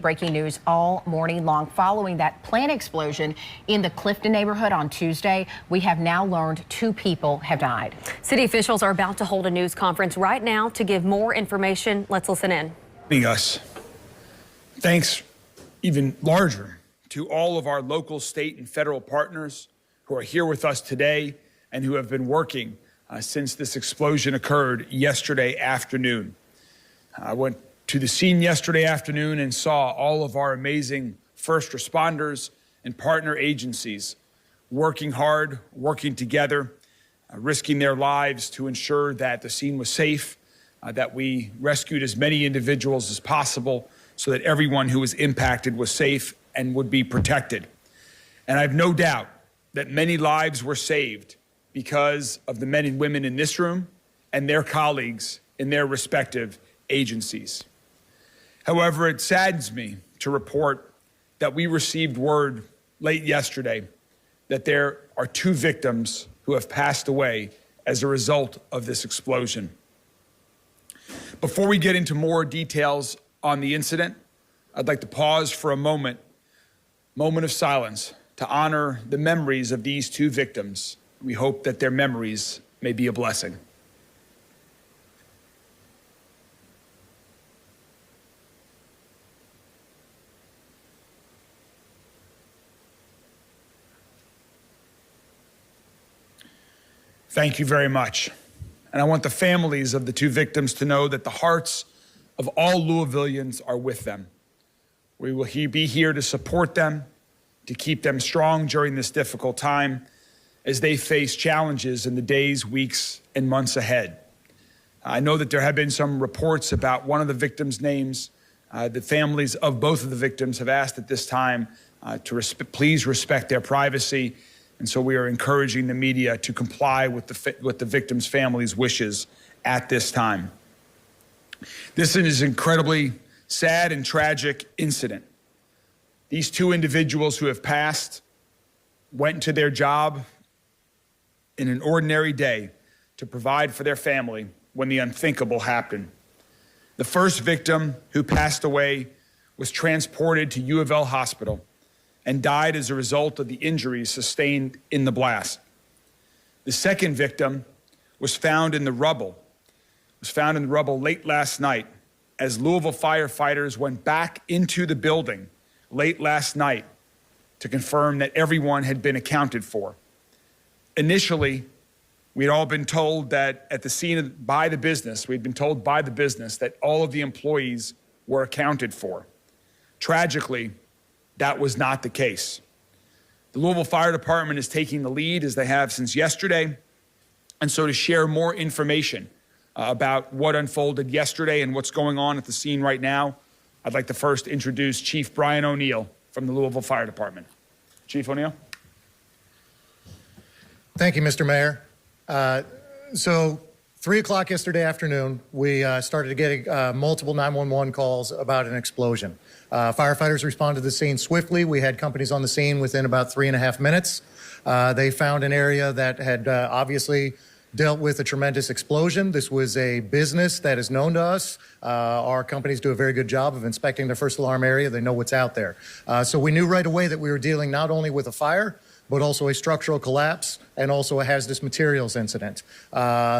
breaking news all morning long following that plant explosion in the Clifton neighborhood on Tuesday. We have now learned 2 people have died. City officials are about to hold a news conference right now to give more information. Let's listen in. Us. Thanks even larger to all of our local, state, and federal partners who are here with us today and who have been working since this explosion occurred yesterday afternoon. I went to the scene yesterday afternoon and saw all of our amazing first responders and partner agencies working hard, working together, risking their lives to ensure that the scene was safe, that we rescued as many individuals as possible so that everyone who was impacted was safe and would be protected. And I have no doubt that many lives were saved because of the men and women in this room and their colleagues in their respective agencies. However, it saddens me to report that we received word late yesterday that there are 2 victims who have passed away as a result of this explosion. Before we get into more details on the incident, I'd like to pause for a moment of silence to honor the memories of these 2 victims. We hope that their memories may be a blessing. Thank you very much. And I want the families of the 2 victims to know that the hearts of all Louisvillians are with them. We will be here to support them, to keep them strong during this difficult time as they face challenges in the days, weeks, and months ahead. I know that there have been some reports about one of the victims' names. The families of both of the victims have asked at this time to please respect their privacy. And so we are encouraging the media to comply with the victims' families' wishes at this time. This is an incredibly sad and tragic incident. These 2 individuals who have passed went to their job in an ordinary day to provide for their family when the unthinkable happened. The first victim who passed away was transported to U of L Hospital and died as a result of the injuries sustained in the blast. The second victim was found in the rubble late last night as Louisville firefighters went back into the building late last night to confirm that everyone had been accounted for. Initially, we had all been told that at the scene by the business, we'd been told by the business that all of the employees were accounted for. Tragically, that was not the case. The Louisville Fire Department is taking the lead, as they have since yesterday. And so to share more information about what unfolded yesterday and what's going on at the scene right now, I'd like to first introduce Chief Brian O'Neill from the Louisville Fire Department. Chief O'Neill. Thank you, Mr. Mayor. So 3 o'clock yesterday afternoon, we started getting multiple 911 calls about an explosion. Firefighters responded to the scene swiftly. We had companies on the scene within about 3.5 minutes. They found an area that had obviously dealt with a tremendous explosion. This was a business that is known to us. Our companies do a very good job of inspecting their first alarm area. They know what's out there. So we knew right away that we were dealing not only with a fire, but also a structural collapse and also a hazardous materials incident.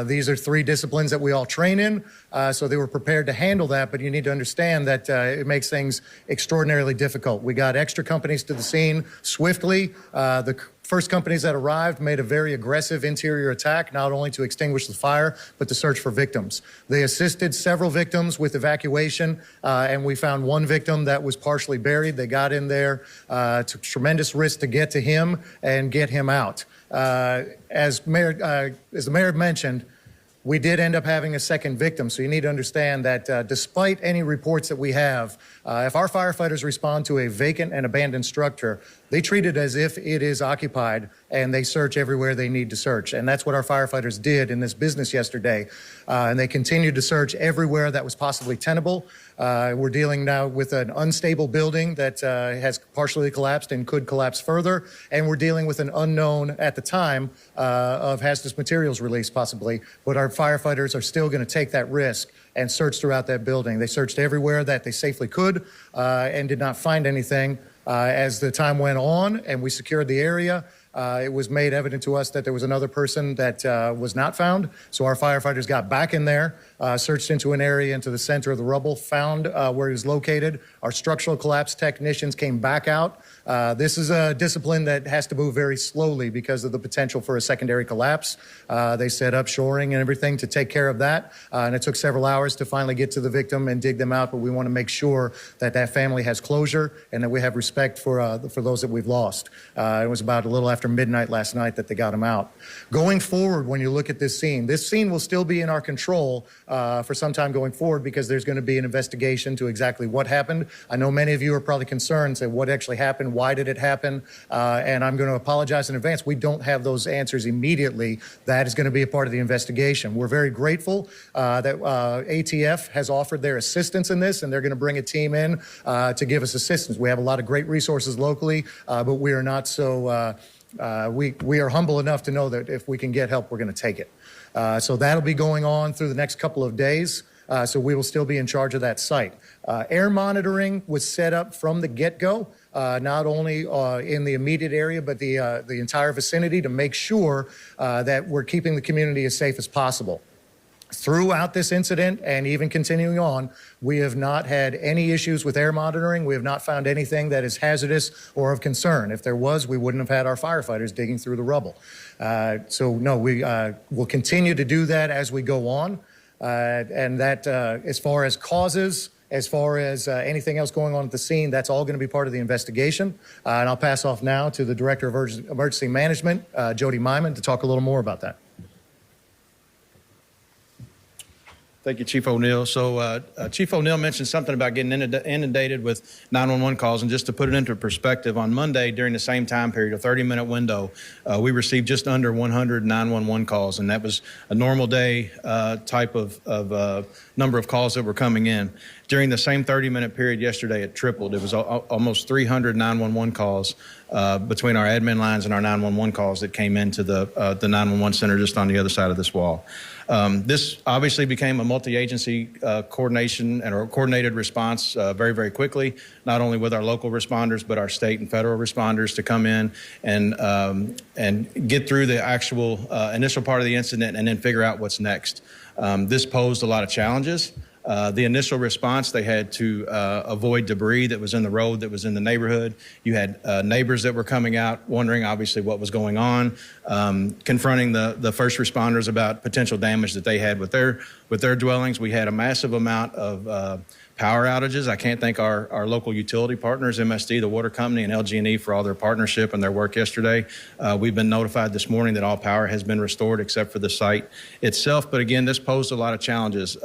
These are 3 disciplines that we all train in, so they were prepared to handle that, but you need to understand that it makes things extraordinarily difficult. We got extra companies to the scene swiftly. The first companies that arrived made a very aggressive interior attack, not only to extinguish the fire, but to search for victims. They assisted several victims with evacuation, and we found 1 victim that was partially buried. They got in there, took tremendous risk to get to him and get him out. As the mayor mentioned, we did end up having a second victim, so you need to understand that despite any reports that we have, if our firefighters respond to a vacant and abandoned structure, they treat it as if it is occupied and they search everywhere they need to search. And that's what our firefighters did in this business yesterday. And they continued to search everywhere that was possibly tenable. We're dealing now with an unstable building that has partially collapsed and could collapse further. And we're dealing with an unknown at the time of hazardous materials release possibly. But our firefighters are still going to take that risk and search throughout that building. They searched everywhere that they safely could and did not find anything. As the time went on and we secured the area, it was made evident to us that there was another person that was not found. So our firefighters got back in there, searched into an area into the center of the rubble, found where he was located. Our structural collapse technicians came back out. This is a discipline that has to move very slowly because of the potential for a secondary collapse. They set up shoring and everything to take care of that. And it took several hours to finally get to the victim and dig them out. But we want to make sure that that family has closure and that we have respect for those that we've lost. It was about a little after midnight last night that they got them out. Going forward, when you look at this scene will still be in our control for some time going forward because there's going to be an investigation to exactly what happened. I know many of you are probably concerned, say what actually happened, why did it happen, and I'm going to apologize in advance. We don't have those answers immediately. That is going to be a part of the investigation. We're very grateful that ATF has offered their assistance in this, and they're going to bring a team in to give us assistance. We have a lot of great resources locally, but we are not so we are humble enough to know that if we can get help, we're going to take it. So that'll be going on through the next couple of days. So we will still be in charge of that site. Air monitoring was set up from the get-go, not only in the immediate area, but the entire vicinity to make sure that we're keeping the community as safe as possible. Throughout this incident and even continuing on, we have not had any issues with air monitoring. We have not found anything that is hazardous or of concern. If there was, we wouldn't have had our firefighters digging through the rubble. So no, we will continue to do that as we go on. And that as far as causes, as far as anything else going on at the scene, that's all going to be part of the investigation. And I'll pass off now to the Director of Emergency Management, Jody Myman, to talk a little more about that. Thank you, Chief O'Neill. So Chief O'Neill mentioned something about getting inundated with 911 calls. And just to put it into perspective, on Monday during the same time period, a 30-minute window, we received just under 100 911 calls. And that was a normal day type of number of calls that were coming in. During the same 30-minute period yesterday, it tripled. It was almost 300 911 calls between our admin lines and our 911 calls that came into the 911 center just on the other side of this wall. This obviously became a multi-agency coordination and a coordinated response very, very quickly, not only with our local responders, but our state and federal responders to come in and get through the actual initial part of the incident and then figure out what's next. This posed a lot of challenges. The initial response, they had to avoid debris that was in the road, that was in the neighborhood. You had neighbors that were coming out, wondering obviously what was going on, confronting the first responders about potential damage that they had with their dwellings. We had a massive amount of power outages. I can't thank our local utility partners, MSD, the water company, and LG&E for all their partnership and their work yesterday. We've been notified this morning that all power has been restored except for the site itself. But again, this posed a lot of challenges.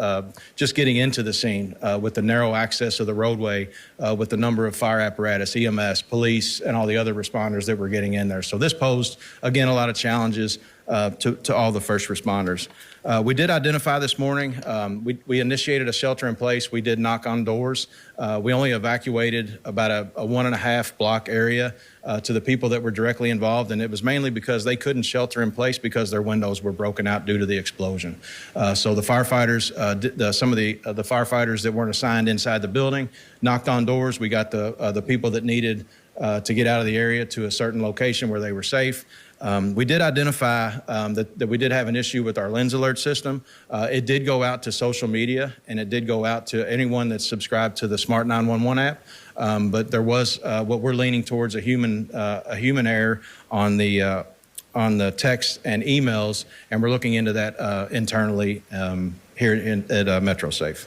Just getting into the scene with the narrow access of the roadway, with the number of fire apparatus, EMS, police, and all the other responders that were getting in there. So this posed, again, a lot of challenges to all the first responders. We did identify this morning, we initiated a shelter in place. We did knock on doors. We only evacuated about a 1.5 block area to the people that were directly involved, and it was mainly because they couldn't shelter in place because their windows were broken out due to the explosion. So the firefighters, some of the firefighters that weren't assigned inside the building knocked on doors. We got the people that needed to get out of the area to a certain location where they were safe. We did identify that we did have an issue with our lens alert system. It did go out to social media, and it did go out to anyone that's subscribed to the Smart 911 app. But there was what we're leaning towards a human error on the text and emails, and we're looking into that internally here at MetroSafe.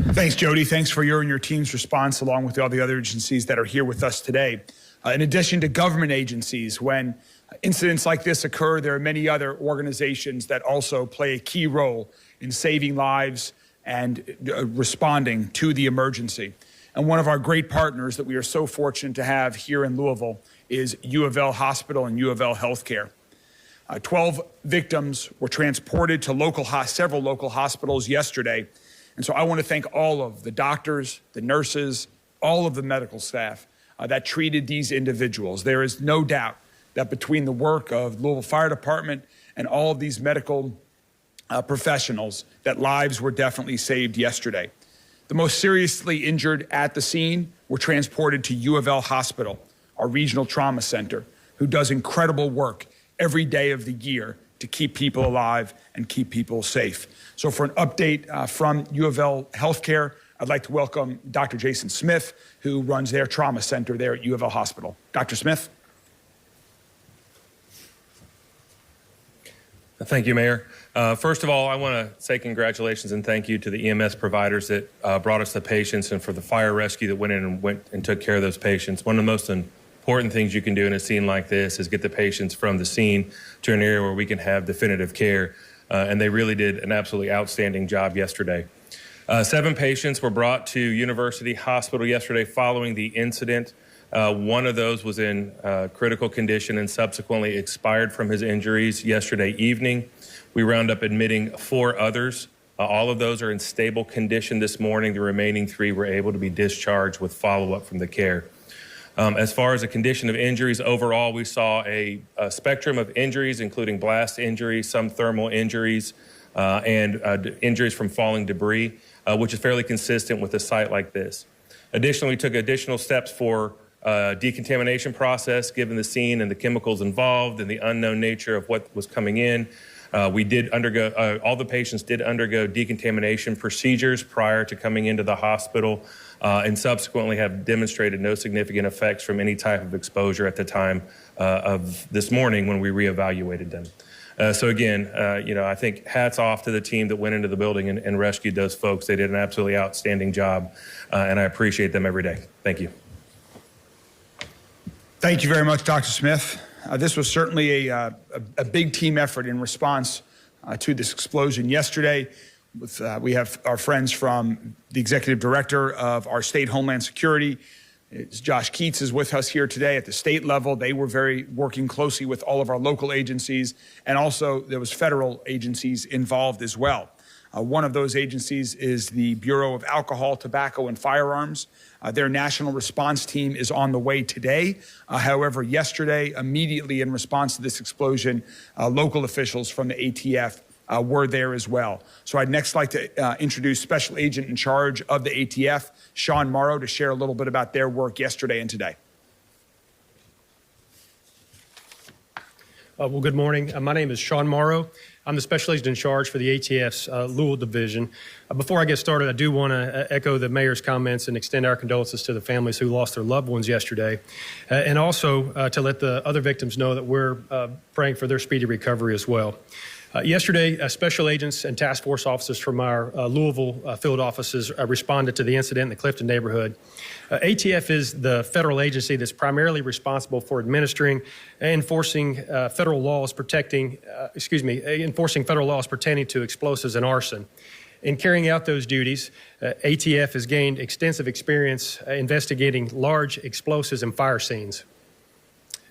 Thanks, Jody. Thanks for your and your team's response, along with all the other agencies that are here with us today. In addition to government agencies, when incidents like this occur, there are many other organizations that also play a key role in saving lives and responding to the emergency. And one of our great partners that we are so fortunate to have here in Louisville is U of L Hospital and U of L Healthcare. 12 victims were transported to several local hospitals yesterday. And so I want to thank all of the doctors, the nurses, all of the medical staff that treated these individuals. There is no doubt that between the work of Louisville Fire Department and all of these medical professionals, that lives were definitely saved yesterday. The most seriously injured at the scene were transported to U of L Hospital, our regional trauma center, who does incredible work every day of the year to keep people alive and keep people safe. So for an update from U of L Healthcare, I'd like to welcome Dr. Jason Smith, who runs their trauma center there at U of L Hospital. Dr. Smith. Thank you, Mayor. First of all, I want to say congratulations and thank you to the EMS providers that brought us the patients and for the fire rescue that went and took care of those patients. One of the most important things you can do in a scene like this is get the patients from the scene to an area where we can have definitive care. And they really did an absolutely outstanding job yesterday. 7 patients were brought to University Hospital yesterday following the incident. One of those was in critical condition and subsequently expired from his injuries yesterday evening. We wound up admitting 4 others. All of those are in stable condition this morning. The remaining 3 were able to be discharged with follow-up from the care. As far as the condition of injuries, overall, we saw a spectrum of injuries, including blast injuries, some thermal injuries, and injuries from falling debris, which is fairly consistent with a site like this. Additionally, we took additional steps for decontamination process, given the scene and the chemicals involved and the unknown nature of what was coming in. We did undergo, all the patients did undergo decontamination procedures prior to coming into the hospital and subsequently have demonstrated no significant effects from any type of exposure at the time of this morning when we reevaluated them. So again, I think hats off to the team that went into the building and rescued those folks. They did an absolutely outstanding job, and I appreciate them every day. Thank you. Thank you very much, Dr. Smith. This was certainly a big team effort in response to this explosion yesterday. We have our friends from the executive director of our state Homeland Security. Josh Keats is with us here today at the state level. They were working closely with all of our local agencies, and also there was federal agencies involved as well. One of those agencies is the Bureau of Alcohol, Tobacco, and Firearms. Their national response team is on the way today. However, yesterday, immediately in response to this explosion, local officials from the ATF were there as well. So I'd next like to introduce Special Agent in charge of the ATF, Sean Morrow, to share a little bit about their work yesterday and today. Well, good morning. My name is Sean Morrow. I'm the Special Agent in charge for the ATF's Louisville Division. Before I get started, I do want to echo the Mayor's comments and extend our condolences to the families who lost their loved ones yesterday, and also to let the other victims know that we're praying for their speedy recovery as well. Yesterday, special agents and task force officers from our Louisville field offices responded to the incident in the Clifton neighborhood. ATF is the federal agency that's primarily responsible for administering and enforcing federal laws pertaining to explosives and arson. In carrying out those duties, ATF has gained extensive experience investigating large explosives and fire scenes.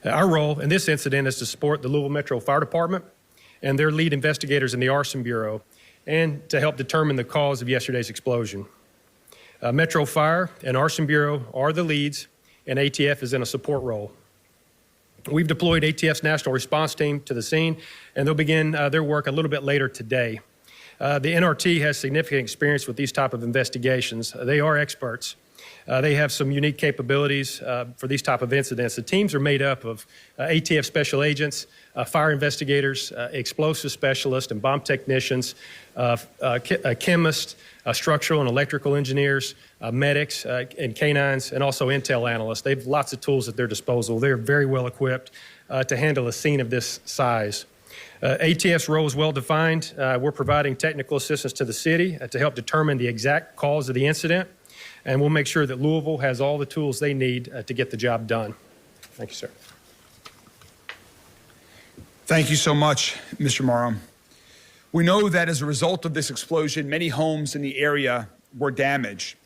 Our role in this incident is to support the Louisville Metro Fire Department and their lead investigators in the Arson Bureau, and to help determine the cause of yesterday's explosion. Metro Fire and Arson Bureau are the leads, and ATF is in a support role. We've deployed ATF's National Response Team to the scene, and they'll begin their work a little bit later today. The NRT has significant experience with these type of investigations. They are experts. They have some unique capabilities for these type of incidents. The teams are made up of ATF special agents, fire investigators, explosive specialists and bomb technicians, chemists, structural and electrical engineers, medics and canines, and also intel analysts. They have lots of tools at their disposal. They're very well equipped to handle a scene of this size. ATF's role is well defined. We're providing technical assistance to the city to help determine the exact cause of the incident, and we'll make sure that Louisville has all the tools they need to get the job done. Thank you, sir. Thank you so much, Mr. Morrow. We know that as a result of this explosion, many homes in the area were damaged.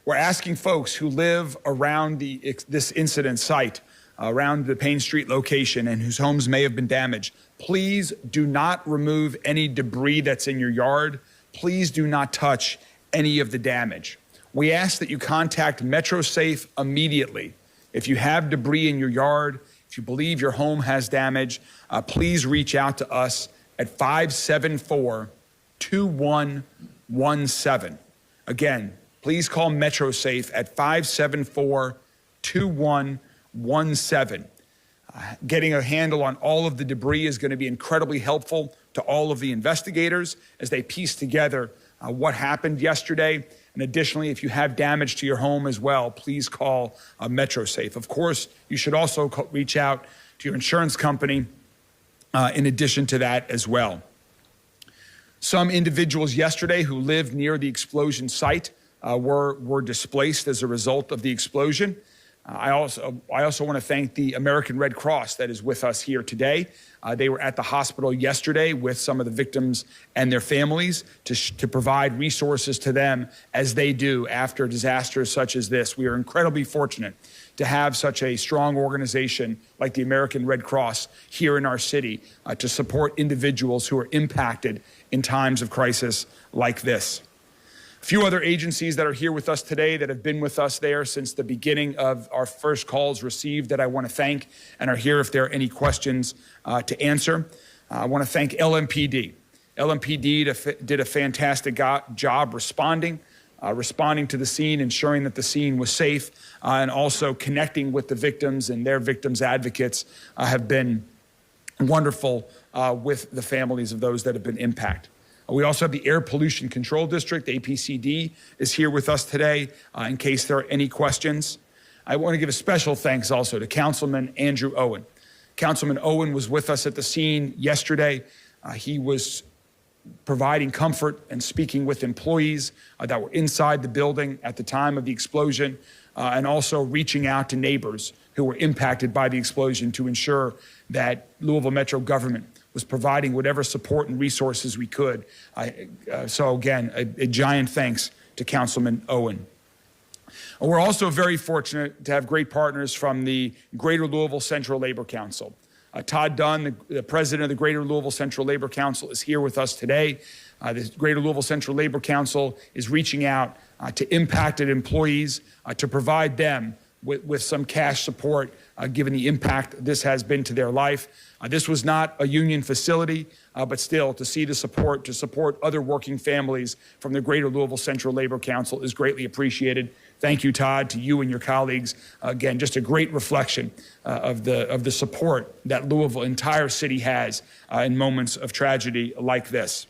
We're asking folks who live around this incident site around the Payne Street location and whose homes may have been damaged, please do not remove any debris that's in your yard. Please do not touch any of the damage. We ask that you contact MetroSafe immediately. If you have debris in your yard, if you believe your home has damage, please reach out to us at 574-2117. Again, please call MetroSafe at 574-2117. Getting a handle on all of the debris is going to be incredibly helpful to all of the investigators as they piece together what happened yesterday. And additionally, if you have damage to your home as well, please call MetroSafe. Of course, you should also reach out to your insurance company in addition to that as well. Some individuals yesterday who lived near the explosion site were displaced as a result of the explosion. I also want to thank the American Red Cross that is with us here today. They were at the hospital yesterday with some of the victims and their families to provide resources to them as they do after disasters such as this. We are incredibly fortunate to have such a strong organization like the American Red Cross here in our city to support individuals who are impacted in times of crisis like this. A few other agencies that are here with us today that have been with us there since the beginning of our first calls received that I want to thank and are here if there are any questions to answer. I want to thank LMPD. LMPD did a fantastic job responding to the scene, ensuring that the scene was safe, and also connecting with the victims, and their victims' advocates have been wonderful with the families of those that have been impacted. We also have the Air Pollution Control District, APCD, is here with us today in case there are any questions. I want to give a special thanks also to Councilman Andrew Owen. Councilman Owen was with us at the scene yesterday. He was providing comfort and speaking with employees that were inside the building at the time of the explosion, and also reaching out to neighbors who were impacted by the explosion to ensure that Louisville Metro government was providing whatever support and resources we could. So again, a giant thanks to Councilman Owen. We're also very fortunate to have great partners from the Greater Louisville Central Labor Council. Todd Dunn, the president of the Greater Louisville Central Labor Council, is here with us today. The Greater Louisville Central Labor Council is reaching out to impacted employees to provide them with some cash support given the impact this has been to their life. This was not a union facility, but still to see the support, to support other working families from the Greater Louisville Central Labor Council is greatly appreciated. Thank you, Todd, to you and your colleagues. Again, just a great reflection of the support that Louisville entire city has in moments of tragedy like this.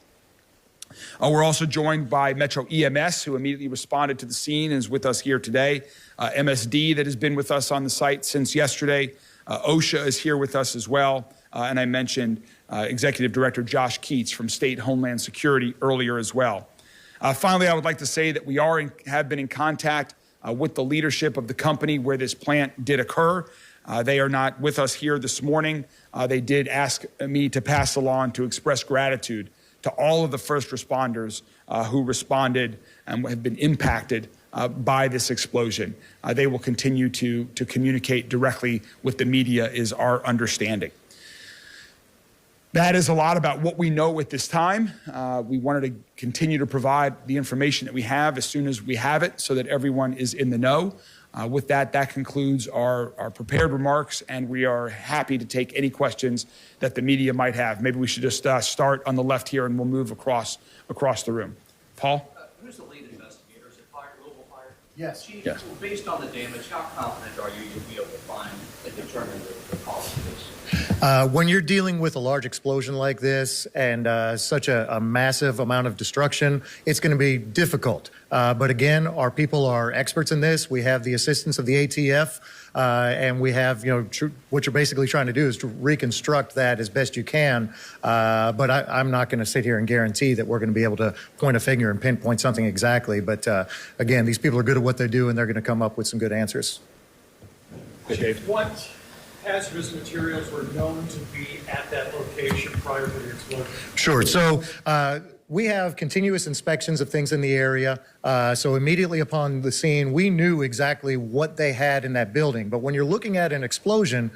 We're also joined by Metro EMS, who immediately responded to the scene and is with us here today. MSD, that has been with us on the site since yesterday. OSHA is here with us as well. And I mentioned Executive Director Josh Keats from State Homeland Security earlier as well. Finally, I would like to say that we have been in contact with the leadership of the company where this plant did occur. They are not with us here this morning. They did ask me to pass along to express gratitude to all of the first responders who responded and have been impacted by this explosion. They will continue to communicate directly with the media, is our understanding. That is a lot about what we know at this time. We wanted to continue to provide the information that we have as soon as we have it so that everyone is in the know. With that concludes our prepared remarks, and we are happy to take any questions that the media might have. Maybe we should just start on the left here, and we'll move across the room. Paul? Who's the lead investigator? Is it Louisville Fire? Yes. Chief, Yes. Based on the damage, how confident are you you'll be able to find and determine the cause of this? When you're dealing with a large explosion like this and such a massive amount of destruction, it's going to be difficult. But again, our people are experts in this. We have the assistance of the ATF, and we have, what you're basically trying to do is to reconstruct that as best you can. But I'm not going to sit here and guarantee that we're going to be able to point a finger and pinpoint something exactly. But again, these people are good at what they do, and they're going to come up with some good answers. What hazardous materials were known to be at that location prior to the explosion? Sure. So we have continuous inspections of things in the area. So immediately upon the scene, we knew exactly what they had in that building. But when you're looking at an explosion,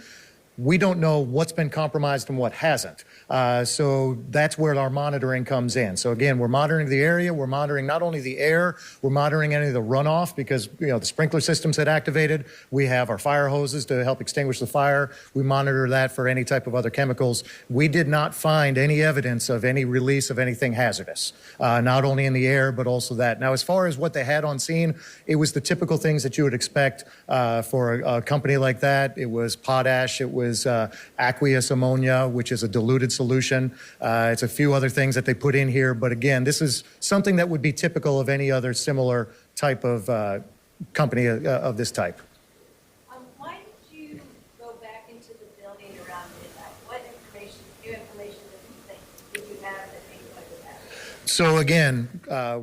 we don't know what's been compromised and what hasn't. So that's where our monitoring comes in. So again, we're monitoring the area. We're monitoring not only the air, we're monitoring any of the runoff because the sprinkler systems had activated. We have our fire hoses to help extinguish the fire. We monitor that for any type of other chemicals. We did not find any evidence of any release of anything hazardous, not only in the air, but also that. Now, as far as what they had on scene, it was the typical things that you would expect for a company like that. It was potash. It was aqueous ammonia, which is a diluted solution. It's a few other things that they put in here. But again, this is something that would be typical of any other similar type of company of this type. Why did you go back into the building around midnight? What new information did you have that made you go back? So again,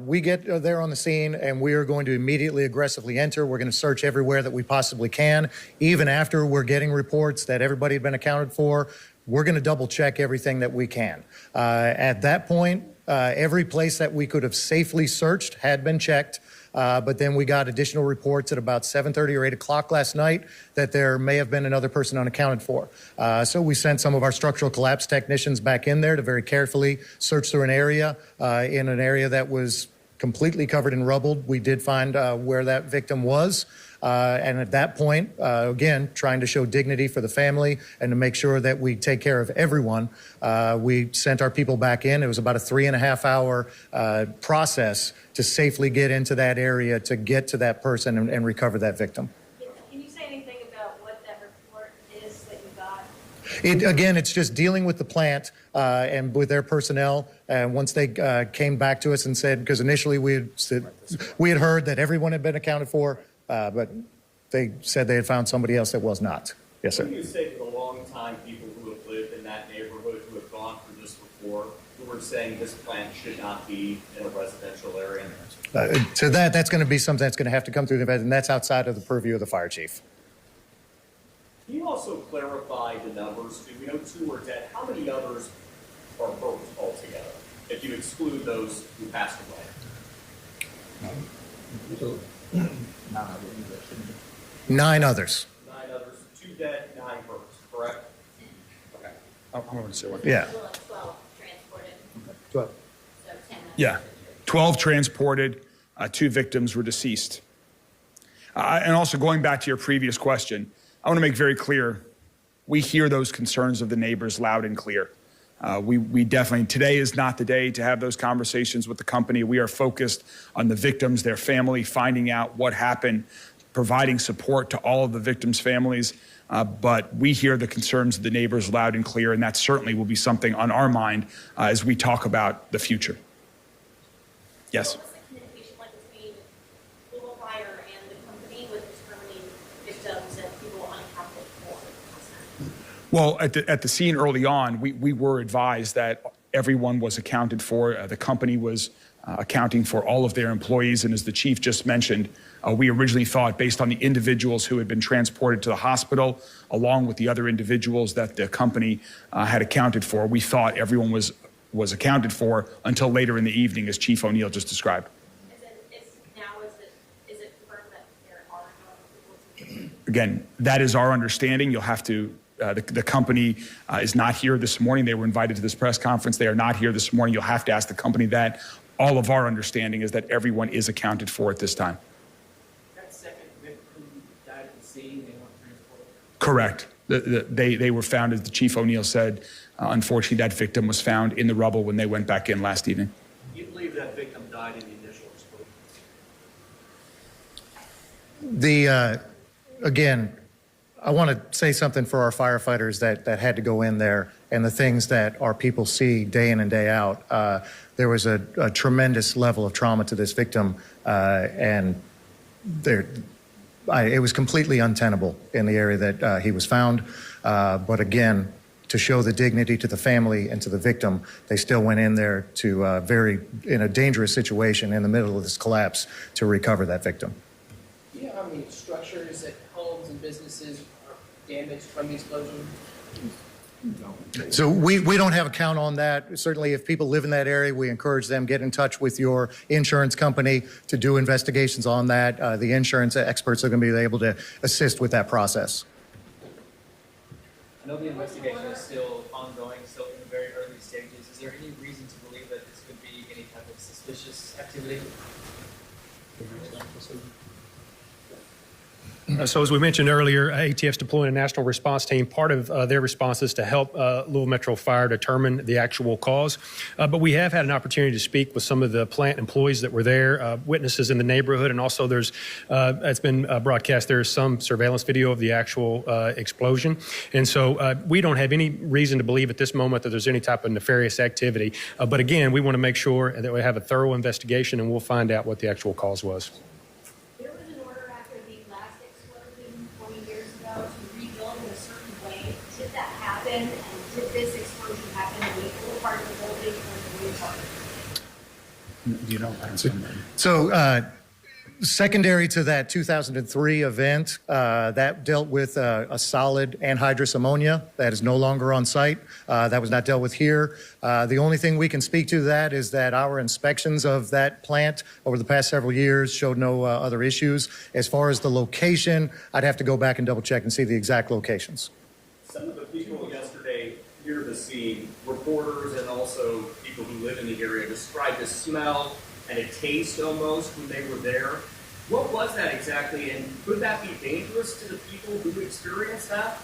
we get there on the scene and we are going to immediately aggressively enter. We're going to search everywhere that we possibly can. Even after we're getting reports that everybody had been accounted for, we're going to double check everything that we can. At that point, every place that we could have safely searched had been checked. But then we got additional reports at about 7:30 or 8 o'clock last night that there may have been another person unaccounted for. So we sent some of our structural collapse technicians back in there to very carefully search through an area. In an area that was completely covered in rubble, we did find where that victim was. And at that point, again, trying to show dignity for the family and to make sure that we take care of everyone, we sent our people back in. It was about a 3.5 hour process to safely get into that area to get to that person and recover that victim. Can you say anything about what that report is that you got? Again, it's just dealing with the plant and with their personnel. And once they came back to us and said, because initially we had heard that everyone had been accounted for, but they said they had found somebody else that was not. Yes, sir. What do you say to the long-time people who have lived in that neighborhood, who have gone through this before, who were saying this plant should not be in a residential area? So that's going to be something that's going to have to come through the vet, and that's outside of the purview of the fire chief. Can you also clarify the numbers? We know 2 are dead. How many others are hurt altogether, if you exclude those who passed away? 9 others. 9 others, 2 dead, 9 hurt, correct? Okay. I want to say one. Yeah. 12 transported. 12. So 10. Yeah. 12 transported, 2 victims were deceased. And also going back to your previous question, I want to make very clear, we hear those concerns of the neighbors loud and clear. We definitely, today is not the day to have those conversations with the company. We are focused on the victims, their family, finding out what happened, providing support to all of the victims' families. But we hear the concerns of the neighbors loud and clear, and that certainly will be something on our mind as we talk about the future. Yes? What was the communication like between Louisville Fire and the company with determining victims and people unaccounted for? Well, at the scene early on, we were advised that everyone was accounted for. The company was accounting for all of their employees. And as the chief just mentioned, we originally thought, based on the individuals who had been transported to the hospital, along with the other individuals that the company had accounted for, we thought everyone was accounted for until later in the evening, as Chief O'Neill just described. Is it confirmed that there are no people? Again, that is our understanding. You'll have to, the company is not here this morning. They were invited to this press conference. They are not here this morning. You'll have to ask the company that. All of our understanding is that everyone is accounted for at this time. That second victim died at the scene, they weren't transported? Correct. They were found, as the Chief O'Neill said, unfortunately that victim was found in the rubble when they went back in last evening. You believe that victim died in the initial explosion? Again, I want to say something for our firefighters that had to go in there and the things that our people see day in and day out. There was a tremendous level of trauma to this victim, and it was completely untenable in the area that he was found. But again, to show the dignity to the family and to the victim, they still went in there to in a dangerous situation in the middle of this collapse to recover that victim. Do you know how many structures at homes and businesses are damaged from the explosion? So we don't have a count on that. Certainly, if people live in that area, we encourage them, get in touch with your insurance company to do investigations on that. The insurance experts are going to be able to assist with that process. I know the investigation is still ongoing, still in the very early stages. Is there any reason to believe that this could be any type of suspicious activity? So as we mentioned earlier, ATF's deploying a national response team. Part of their response is to help Louisville Metro Fire determine the actual cause. But we have had an opportunity to speak with some of the plant employees that were there, witnesses in the neighborhood, and also there's, it's been broadcast, there's some surveillance video of the actual explosion. And so we don't have any reason to believe at this moment that there's any type of nefarious activity. But again, we want to make sure that we have a thorough investigation and we'll find out what the actual cause was. There was an order after the last explosion 20 years ago to rebuild in a certain way. Did that happen? And did this explosion happen in the old part of the building or the new part? You know, I don't know. So secondary to that 2003 event, that dealt with a solid anhydrous ammonia that is no longer on site. That was not dealt with here. The only thing we can speak to that is that our inspections of that plant over the past several years showed no other issues. As far as the location, I'd have to go back and double check and see the exact locations. Some of the people yesterday here to the scene, reporters and also people who live in the area, described the smell and a taste almost when they were there. What was that exactly, and could that be dangerous to the people who experienced that?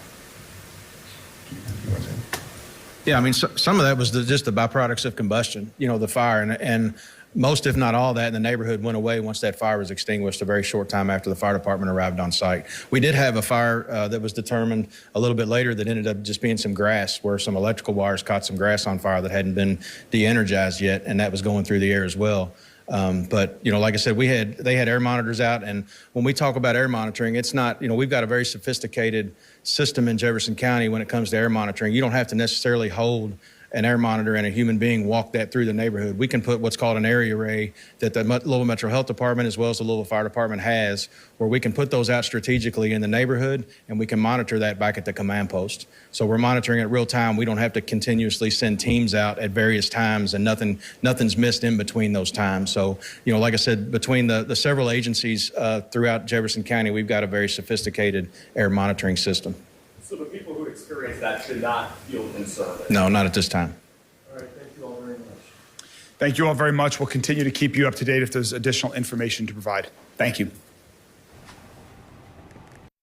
Yeah, I mean, some of that was just the byproducts of combustion, you know, the fire. And most, if not all, that in the neighborhood went away once that fire was extinguished a very short time after the fire department arrived on site. We did have a fire that was determined a little bit later that ended up just being some grass, where some electrical wires caught some grass on fire that hadn't been de-energized yet, and that was going through the air as well. But, you know, like I said, they had air monitors out. And when we talk about air monitoring, it's not, you know, we've got a very sophisticated system in Jefferson County when it comes to air monitoring. You don't have to necessarily hold an air monitor and a human being walk that through the neighborhood. We can put what's called an area array that the Louisville Metro Health Department as well as the Louisville Fire Department has, where we can put those out strategically in the neighborhood, and we can monitor that back at the command post. So we're monitoring it real time. We don't have to continuously send teams out at various times, and nothing's missed in between those times. So, you know, like I said, between the several agencies throughout Jefferson County, we've got a very sophisticated air monitoring system. So the people who experienced that should not feel concerned. No, not at this time. All right, thank you all very much. Thank you all very much. We'll continue to keep you up to date if there's additional information to provide. Thank you.